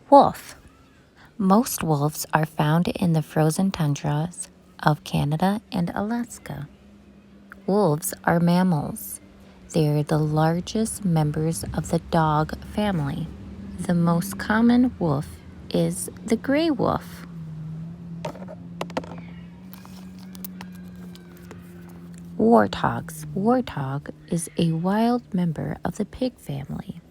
Wolf. Most wolves are found in the frozen tundras of Canada and Alaska. Wolves are mammals. They are the largest members of the dog family. The most common wolf is the gray wolf. Warthogs. Warthog is a wild member of the pig family.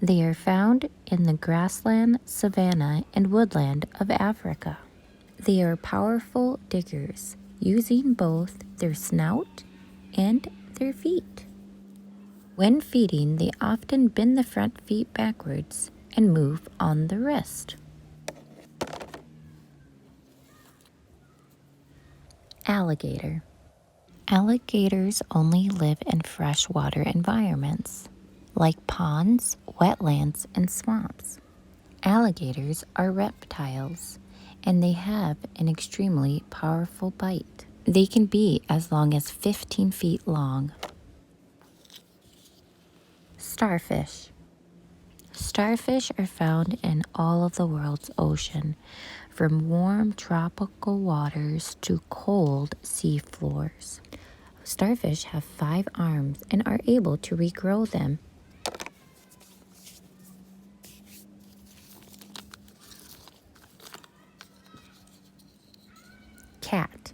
They are found in the grassland, savanna, and woodland of Africa. They are powerful diggers, using both their snout and their feet. When feeding, they often bend the front feet backwards and move on the wrist. Alligator. Alligators only live in freshwater environments, like ponds, wetlands, and swamps. Alligators are reptiles, and they have an extremely powerful bite. They can be as long as 15 feet long. Starfish. Starfish are found in all of the world's ocean, from warm tropical waters to cold sea floors. Starfish have 5 arms and are able to regrow them. Cat.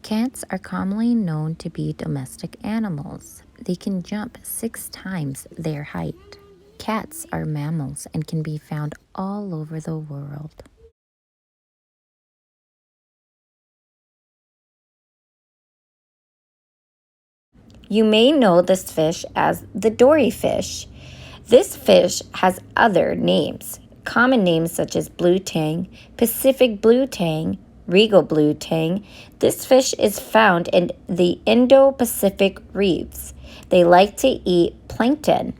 Cats are commonly known to be domestic animals. They can jump 6 times their height. Cats are mammals and can be found all over the world. You may know this fish as the Dory fish. This fish has other names, common names such as blue tang, Pacific blue tang, regal blue tang. This fish is found in the Indo-Pacific reefs. They like to eat plankton.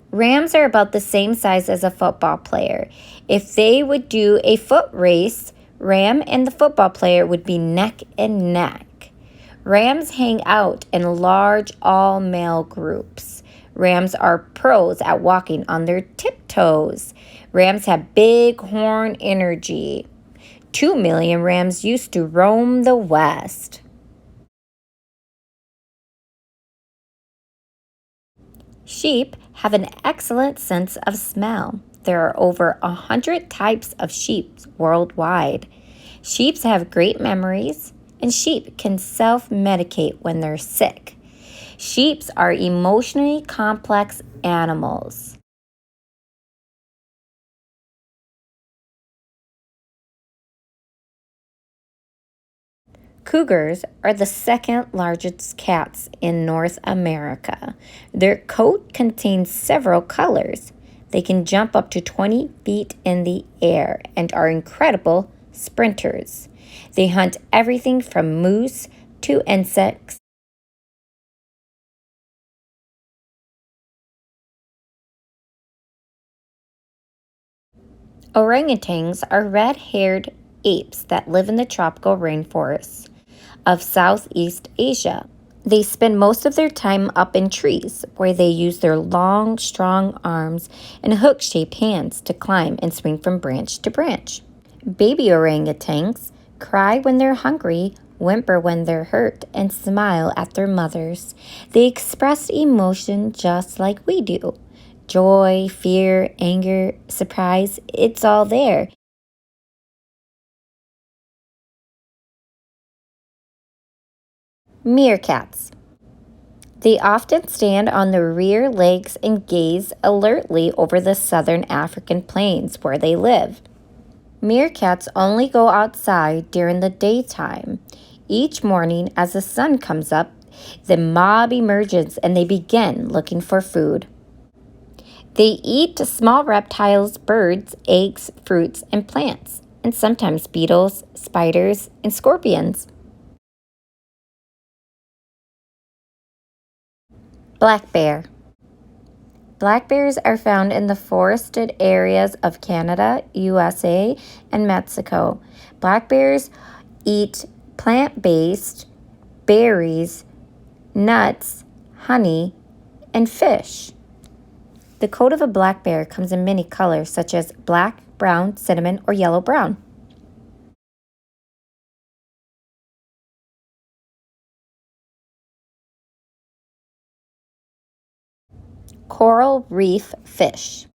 Rams are about the same size as a football player. If they would do a foot race, Ram and the football player would be neck and neck. Rams hang out in large all-male groups. Rams are pros at walking on their tiptoes. Rams have big horn energy. 2 million rams used to roam the West. Sheep have an excellent sense of smell. There are over 100 types of sheep worldwide. Sheep have great memories, and sheep can self-medicate when they're sick. Sheep are emotionally complex animals. Cougars are the second largest cats in North America. Their coat contains several colors. They can jump up to 20 feet in the air and are incredible sprinters. They hunt everything from moose to insects. Orangutans are red-haired apes that live in the tropical rainforests of Southeast Asia. They spend most of their time up in trees, where they use their long, strong arms and hook-shaped hands to climb and swing from branch to branch. Baby orangutans cry when they're hungry, whimper when they're hurt, and smile at their mothers. They express emotion just like we do. Joy, fear, anger, surprise, it's all there. Meerkats. They often stand on their rear legs and gaze alertly over the southern African plains where they live. Meerkats only go outside during the daytime. Each morning as the sun comes up, the mob emerges and they begin looking for food. They eat small reptiles, birds, eggs, fruits, and plants, and sometimes beetles, spiders, and scorpions. Black bear. Black bears are found in the forested areas of Canada, USA, and Mexico. Black bears eat plant-based berries, nuts, honey, and fish. The coat of a black bear comes in many colors such as black, brown, cinnamon, or yellow-brown. Coral reef fish.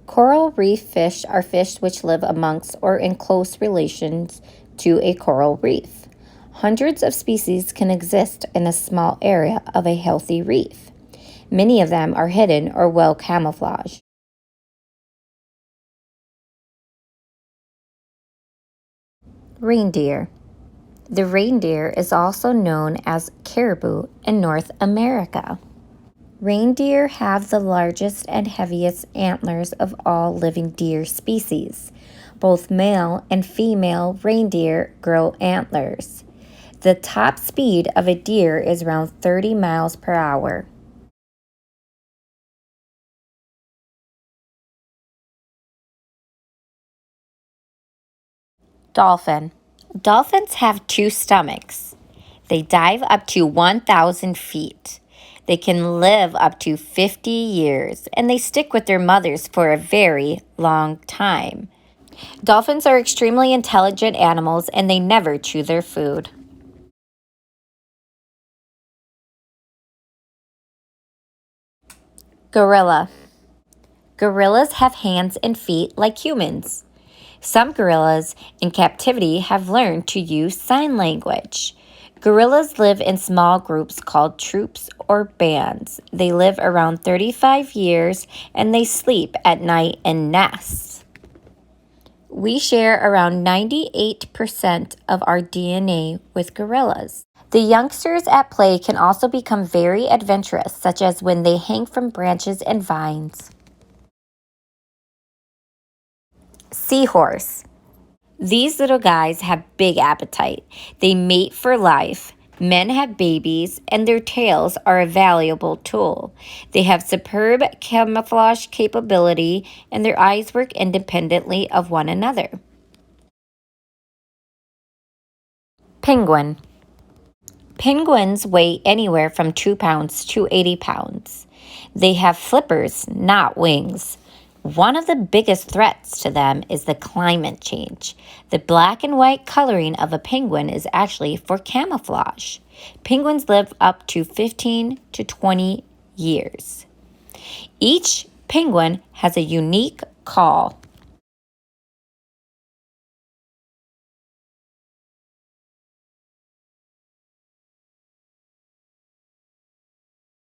Coral reef fish are fish which live amongst or in close relations to a coral reef. Hundreds of species can exist in a small area of a healthy reef. Many of them are hidden or well camouflaged. Reindeer. The reindeer is also known as caribou in North America. Reindeer have the largest and heaviest antlers of all living deer species. Both male and female reindeer grow antlers. The top speed of a deer is around 30 miles per hour. Dolphin. Dolphins have two stomachs. They dive up to 1,000 feet. They can live up to 50 years, and they stick with their mothers for a very long time. Dolphins are extremely intelligent animals, and they never chew their food. Gorilla. Gorillas have hands and feet like humans. Some gorillas in captivity have learned to use sign language. Gorillas live in small groups called troops or bands. They live around 35 years and they sleep at night in nests. We share around 98% of our DNA with gorillas. The youngsters at play can also become very adventurous, such as when they hang from branches and vines. Seahorse. These little guys have big appetite. They mate for life. Men have babies, and their tails are a valuable tool. They have superb camouflage capability, and their eyes work independently of one another. Penguin. Penguins weigh anywhere from 2 pounds to 80 pounds. They have flippers, not wings. One of the biggest threats to them is the climate change. The black and white coloring of a penguin is actually for camouflage. Penguins live up to 15 to 20 years. Each penguin has a unique call.